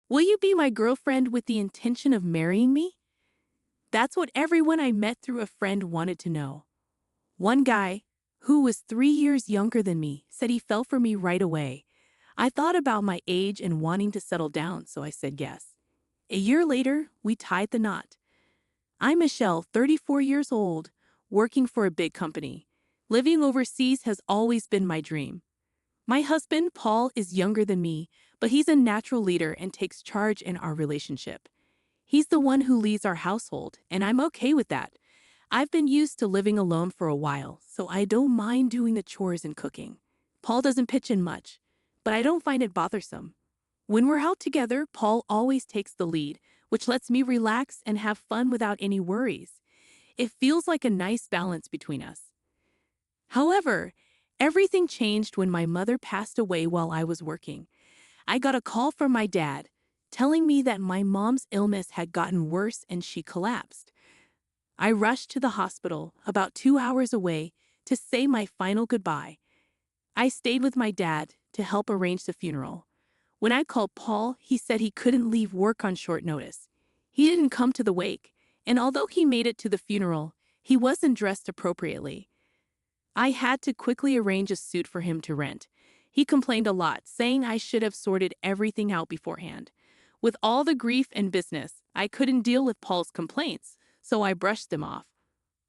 Will you be my girlfriend with the intention of marrying me? That's what everyone I met through a friend wanted to know. One guy, who was 3 years younger than me, said he fell for me right away. I thought about my age and wanting to settle down, so I said yes. A year later, we tied the knot. I'm Michelle, 34 years old, working for a big company. Living overseas has always been my dream. My husband, Paul, is younger than me, but he's a natural leader and takes charge in our relationship. He's the one who leads our household, and I'm okay with that. I've been used to living alone for a while, so I don't mind doing the chores and cooking. Paul doesn't pitch in much, but I don't find it bothersome. When we're out together, Paul always takes the lead, which lets me relax and have fun without any worries. It feels like a nice balance between us. However, everything changed when my mother passed away while I was working. I got a call from my dad, telling me that my mom's illness had gotten worse and she collapsed. I rushed to the hospital, about 2 hours away, to say my final goodbye. I stayed with my dad to help arrange the funeral. When I called Paul, he said he couldn't leave work on short notice. He didn't come to the wake, and although he made it to the funeral, he wasn't dressed appropriately. I had to quickly arrange a suit for him to rent. He complained a lot, saying I should have sorted everything out beforehand. With all the grief and business, I couldn't deal with Paul's complaints, so I brushed them off.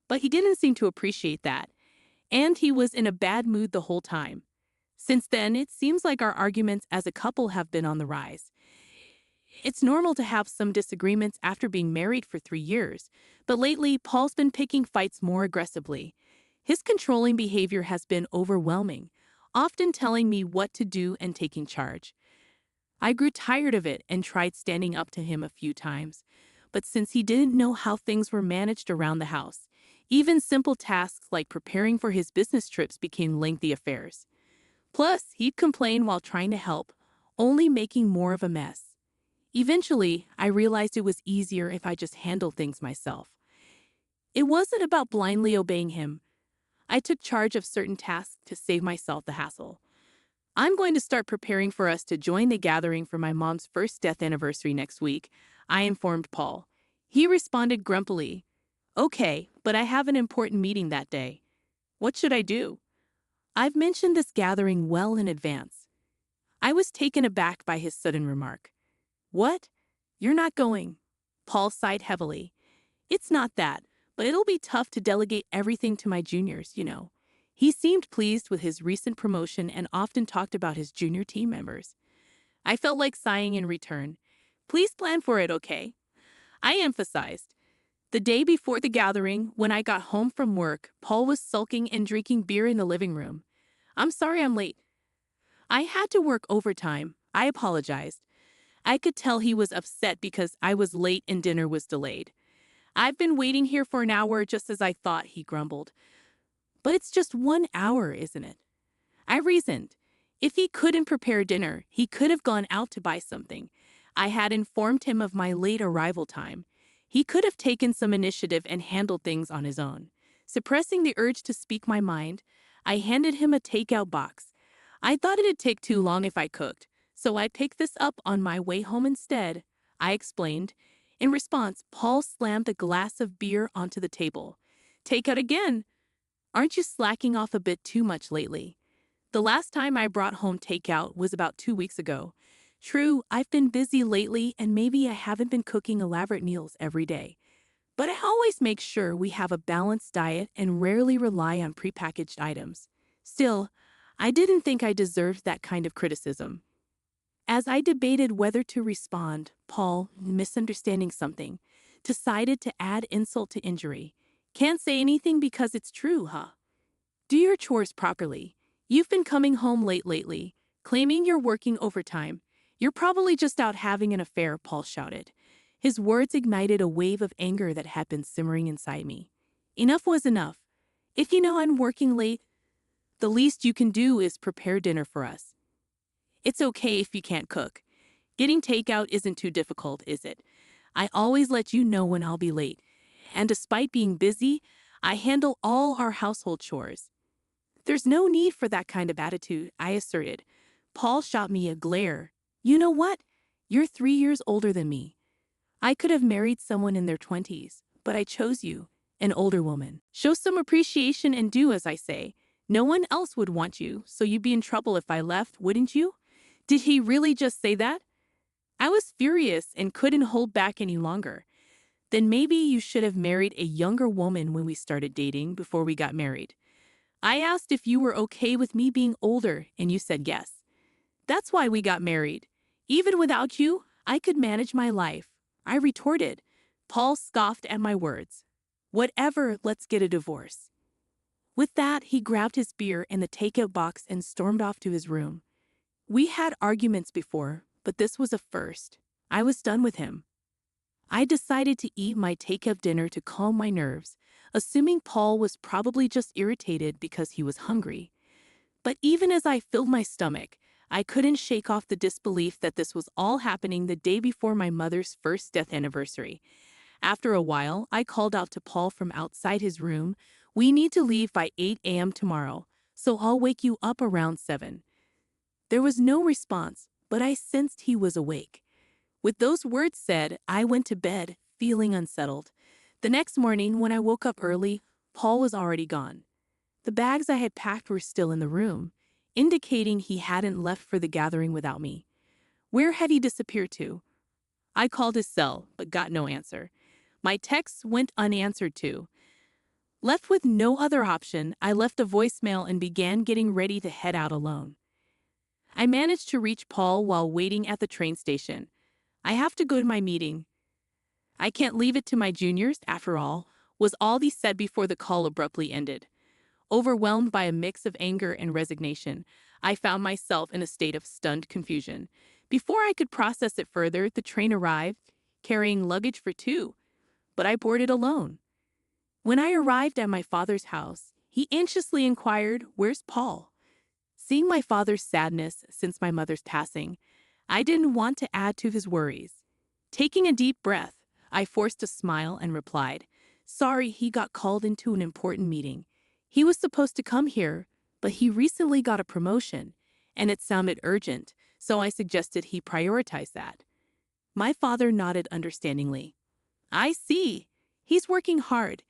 But he didn't seem to appreciate that, and he was in a bad mood the whole time. Since then, it seems like our arguments as a couple have been on the rise. It's normal to have some disagreements after being married for 3 years, but lately, Paul's been picking fights more aggressively. His controlling behavior has been overwhelming, often telling me what to do and taking charge. I grew tired of it and tried standing up to him a few times, but since he didn't know how things were managed around the house, even simple tasks like preparing for his business trips became lengthy affairs. Plus, he'd complain while trying to help, only making more of a mess. Eventually, I realized it was easier if I just handled things myself. It wasn't about blindly obeying him. I took charge of certain tasks to save myself the hassle. I'm going to start preparing for us to join the gathering for my mom's first death anniversary next week, I informed Paul. He responded grumpily, "Okay, but I have an important meeting that day. What should I do?" I've mentioned this gathering well in advance. I was taken aback by his sudden remark. "What? You're not going?" Paul sighed heavily. "It's not that, but it'll be tough to delegate everything to my juniors, you know." He seemed pleased with his recent promotion and often talked about his junior team members. I felt like sighing in return. "Please plan for it, okay?" I emphasized. The day before the gathering, when I got home from work, Paul was sulking and drinking beer in the living room. "I'm sorry I'm late." I had to work overtime. I apologized. I could tell he was upset because I was late and dinner was delayed. "I've been waiting here for an hour just as I thought," he grumbled. "But it's just 1 hour, isn't it?" I reasoned. If he couldn't prepare dinner, he could have gone out to buy something. I had informed him of my late arrival time. He could have taken some initiative and handled things on his own. Suppressing the urge to speak my mind, I handed him a takeout box. I thought it'd take too long if I cooked, so I picked this up on my way home instead, I explained. In response, Paul slammed a glass of beer onto the table. "Takeout again? Aren't you slacking off a bit too much lately?" The last time I brought home takeout was about 2 weeks ago. True, I've been busy lately and maybe I haven't been cooking elaborate meals every day. But I always make sure we have a balanced diet and rarely rely on prepackaged items. Still, I didn't think I deserved that kind of criticism. As I debated whether to respond, Paul, misunderstanding something, decided to add insult to injury. "Can't say anything because it's true, huh? Do your chores properly. You've been coming home late lately, claiming you're working overtime. You're probably just out having an affair," Paul shouted. His words ignited a wave of anger that had been simmering inside me. Enough was enough. If you know I'm working late, the least you can do is prepare dinner for us. It's okay if you can't cook. Getting takeout isn't too difficult, is it? I always let you know when I'll be late. And despite being busy, I handle all our household chores. "There's no need for that kind of attitude," I asserted. Paul shot me a glare. "You know what? You're 3 years older than me. I could have married someone in their 20s, but I chose you, an older woman. Show some appreciation and do as I say. No one else would want you, so you'd be in trouble if I left, wouldn't you? Did he really just say that? I was furious and couldn't hold back any longer. Then maybe you should have married a younger woman when we started dating before we got married. I asked if you were okay with me being older, and you said yes. That's why we got married. Even without you, I could manage my life. I retorted. Paul scoffed at my words. Whatever, let's get a divorce. With that, he grabbed his beer and the takeout box and stormed off to his room. We had arguments before, but this was a first. I was done with him. I decided to eat my takeout dinner to calm my nerves, assuming Paul was probably just irritated because he was hungry. But even as I filled my stomach, I couldn't shake off the disbelief that this was all happening the day before my mother's first death anniversary. After a while, I called out to Paul from outside his room, "We need to leave by 8 a.m. tomorrow, so I'll wake you up around 7. There was no response, but I sensed he was awake. With those words said, I went to bed, feeling unsettled. The next morning, when I woke up early, Paul was already gone. The bags I had packed were still in the room, indicating he hadn't left for the gathering without me. Where had he disappeared to? I called his cell, but got no answer. My texts went unanswered too. Left with no other option, I left a voicemail and began getting ready to head out alone. I managed to reach Paul while waiting at the train station. I have to go to my meeting. I can't leave it to my juniors, after all, was all he said before the call abruptly ended. Overwhelmed by a mix of anger and resignation, I found myself in a state of stunned confusion. Before I could process it further, the train arrived, carrying luggage for two, but I boarded alone. When I arrived at my father's house, he anxiously inquired, "Where's Paul?" Seeing my father's sadness since my mother's passing, I didn't want to add to his worries. Taking a deep breath, I forced a smile and replied, "Sorry, he got called into an important meeting. He was supposed to come here, but he recently got a promotion, and it sounded urgent, so I suggested he prioritize that." My father nodded understandingly. "I see. He's working hard.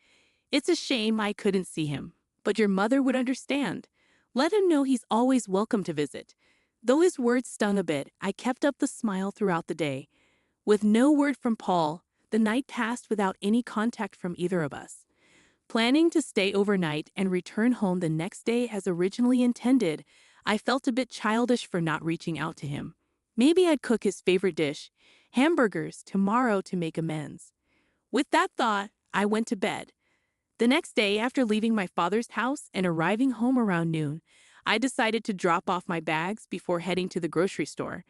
It's a shame I couldn't see him, but your mother would understand. Let him know he's always welcome to visit." Though his words stung a bit, I kept up the smile throughout the day. With no word from Paul, the night passed without any contact from either of us. Planning to stay overnight and return home the next day as originally intended, I felt a bit childish for not reaching out to him. Maybe I'd cook his favorite dish, hamburgers, tomorrow to make amends. With that thought, I went to bed. The next day, after leaving my father's house and arriving home around noon, I decided to drop off my bags before heading to the grocery store.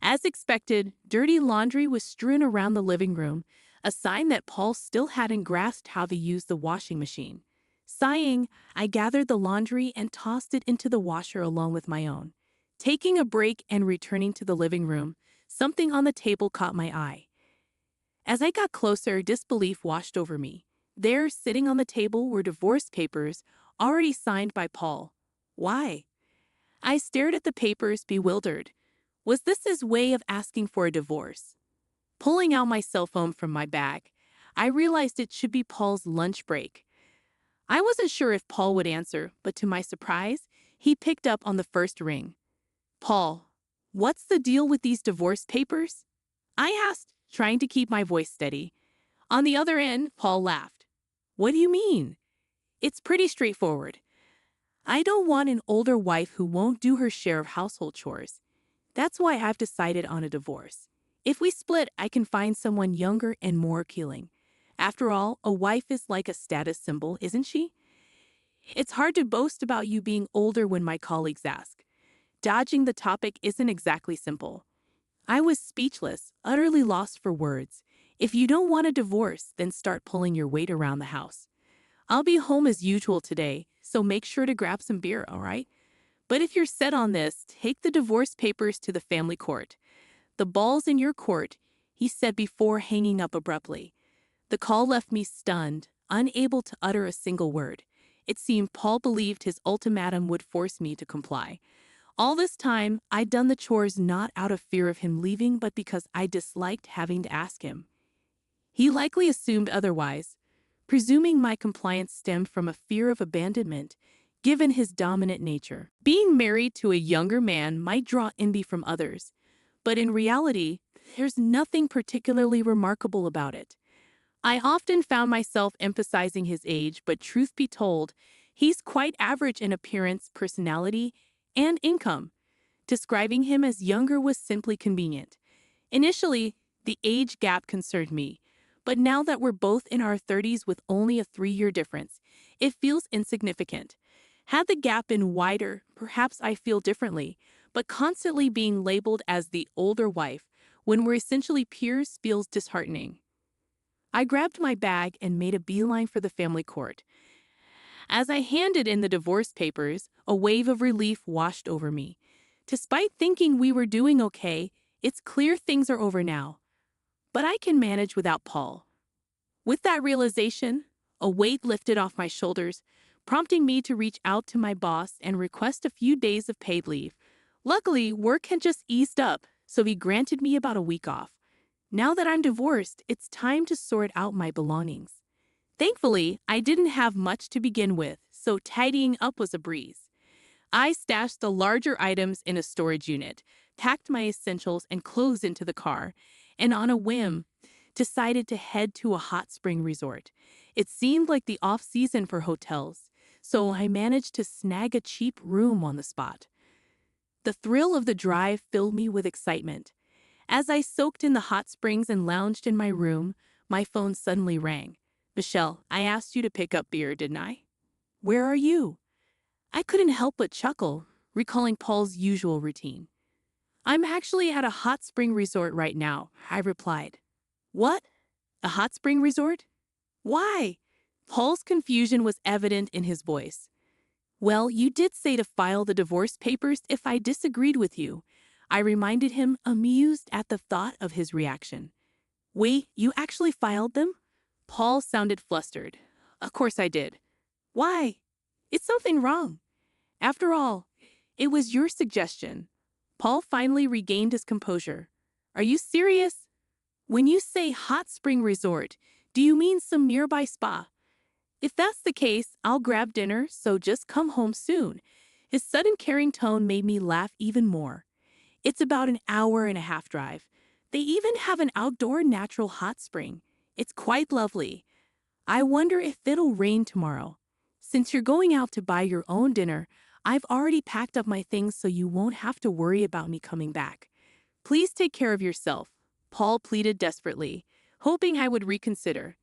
As expected, dirty laundry was strewn around the living room, a sign that Paul still hadn't grasped how to use the washing machine. Sighing, I gathered the laundry and tossed it into the washer along with my own. Taking a break and returning to the living room, something on the table caught my eye. As I got closer, disbelief washed over me. There, sitting on the table, were divorce papers, already signed by Paul. Why? I stared at the papers, bewildered. Was this his way of asking for a divorce? Pulling out my cell phone from my bag, I realized it should be Paul's lunch break. I wasn't sure if Paul would answer, but to my surprise, he picked up on the first ring. "Paul, what's the deal with these divorce papers?" I asked, trying to keep my voice steady. On the other end, Paul laughed. "What do you mean? It's pretty straightforward. I don't want an older wife who won't do her share of household chores. That's why I've decided on a divorce. If we split, I can find someone younger and more appealing. After all, a wife is like a status symbol, isn't she? It's hard to boast about you being older when my colleagues ask. Dodging the topic isn't exactly simple." I was speechless, utterly lost for words. If you don't want a divorce, then start pulling your weight around the house. I'll be home as usual today, so make sure to grab some beer, all right? But if you're set on this, take the divorce papers to the family court. The ball's in your court, he said before hanging up abruptly. The call left me stunned, unable to utter a single word. It seemed Paul believed his ultimatum would force me to comply. All this time, I'd done the chores not out of fear of him leaving, but because I disliked having to ask him. He likely assumed otherwise, presuming my compliance stemmed from a fear of abandonment, given his dominant nature. Being married to a younger man might draw envy from others, but in reality, there's nothing particularly remarkable about it. I often found myself emphasizing his age, but truth be told, he's quite average in appearance, personality, and income. Describing him as younger was simply convenient. Initially, the age gap concerned me, but now that we're both in our 30s with only a 3-year difference, it feels insignificant. Had the gap been wider, perhaps I feel differently, but constantly being labeled as the older wife when we're essentially peers feels disheartening. I grabbed my bag and made a beeline for the family court. As I handed in the divorce papers, a wave of relief washed over me. Despite thinking we were doing okay, it's clear things are over now. But I can manage without Paul. With that realization, a weight lifted off my shoulders, prompting me to reach out to my boss and request a few days of paid leave. Luckily, work had just eased up, so he granted me about a week off. Now that I'm divorced, it's time to sort out my belongings. Thankfully, I didn't have much to begin with, so tidying up was a breeze. I stashed the larger items in a storage unit, packed my essentials and clothes into the car, and on a whim, decided to head to a hot spring resort. It seemed like the off-season for hotels, so I managed to snag a cheap room on the spot. The thrill of the drive filled me with excitement. As I soaked in the hot springs and lounged in my room, my phone suddenly rang. "Michelle, I asked you to pick up beer, didn't I? Where are you?" I couldn't help but chuckle, recalling Paul's usual routine. "I'm actually at a hot spring resort right now," I replied. "What? A hot spring resort? Why?" Paul's confusion was evident in his voice. "Well, you did say to file the divorce papers if I disagreed with you," I reminded him, amused at the thought of his reaction. "Wait, you actually filed them?" Paul sounded flustered. "Of course I did." "Why? Is something wrong? After all, it was your suggestion." Paul finally regained his composure. "Are you serious? When you say hot spring resort, do you mean some nearby spa? If that's the case, I'll grab dinner, so just come home soon." His sudden caring tone made me laugh even more. "It's about an hour-and-a-half drive. They even have an outdoor natural hot spring. It's quite lovely. I wonder if it'll rain tomorrow. Since you're going out to buy your own dinner, I've already packed up my things so you won't have to worry about me coming back. Please take care of yourself," Paul pleaded desperately, hoping I would reconsider.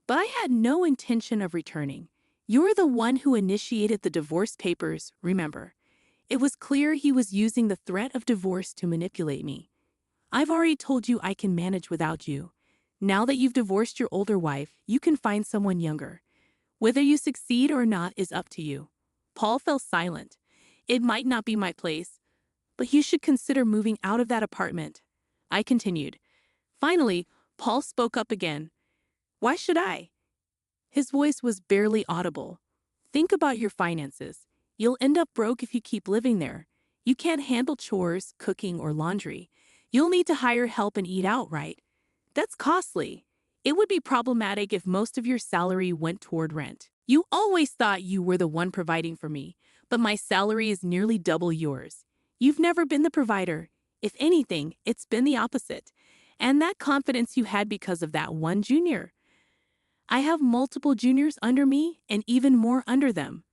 But I had no intention of returning. "You're the one who initiated the divorce papers, remember." It was clear he was using the threat of divorce to manipulate me. "I've already told you I can manage without you. Now that you've divorced your older wife, you can find someone younger. Whether you succeed or not is up to you." Paul fell silent. "It might not be my place, but you should consider moving out of that apartment," I continued. Finally, Paul spoke up again. "Why should I?" His voice was barely audible. "Think about your finances. You'll end up broke if you keep living there. You can't handle chores, cooking, or laundry. You'll need to hire help and eat out, right? That's costly. It would be problematic if most of your salary went toward rent. You always thought you were the one providing for me, but my salary is nearly double yours. You've never been the provider. If anything, it's been the opposite. And that confidence you had because of that one junior. I have multiple juniors under me and even more under them.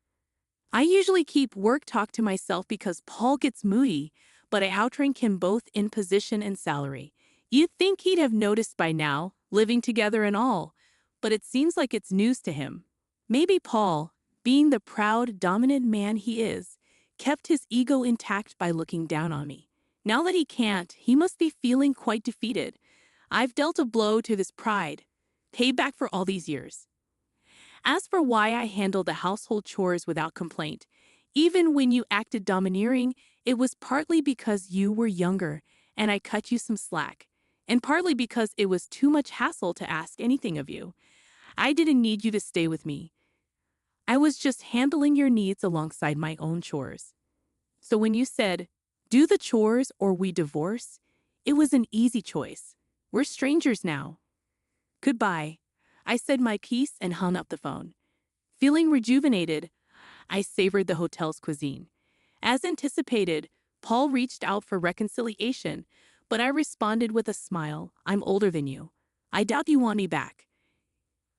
I usually keep work talk to myself because Paul gets moody, but I outrank him both in position and salary. You'd think he'd have noticed by now, living together and all, but it seems like it's news to him. Maybe Paul, being the proud, dominant man he is, kept his ego intact by looking down on me. Now that he can't, he must be feeling quite defeated. I've dealt a blow to this pride, payback for all these years. As for why I handled the household chores without complaint, even when you acted domineering, it was partly because you were younger and I cut you some slack, and partly because it was too much hassle to ask anything of you. I didn't need you to stay with me. I was just handling your needs alongside my own chores. So when you said, do the chores or we divorce, it was an easy choice. We're strangers now. Goodbye. I said my piece and hung up the phone. Feeling rejuvenated, I savored the hotel's cuisine. As anticipated, Paul reached out for reconciliation, but I responded with a smile. I'm older than you. I doubt you want me back.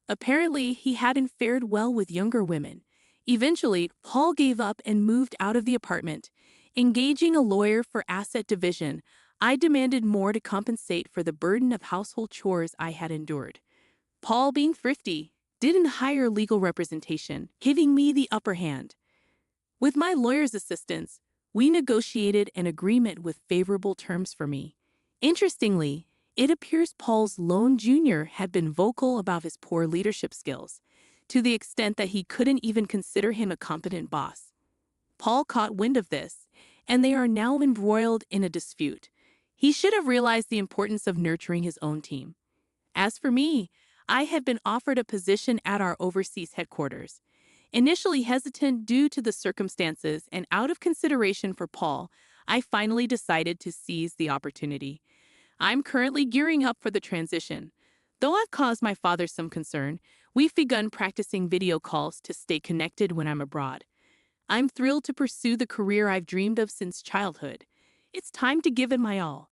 Apparently, he hadn't fared well with younger women. Eventually, Paul gave up and moved out of the apartment. Engaging a lawyer for asset division, I demanded more to compensate for the burden of household chores I had endured. Paul, being thrifty, didn't hire legal representation, giving me the upper hand. With my lawyer's assistance, we negotiated an agreement with favorable terms for me. Interestingly, it appears Paul's lone junior had been vocal about his poor leadership skills, to the extent that he couldn't even consider him a competent boss. Paul caught wind of this, and they are now embroiled in a dispute. He should have realized the importance of nurturing his own team. As for me, I had been offered a position at our overseas headquarters. Initially hesitant due to the circumstances and out of consideration for Paul, I finally decided to seize the opportunity. I'm currently gearing up for the transition. Though I've caused my father some concern, we've begun practicing video calls to stay connected when I'm abroad. I'm thrilled to pursue the career I've dreamed of since childhood. It's time to give it my all.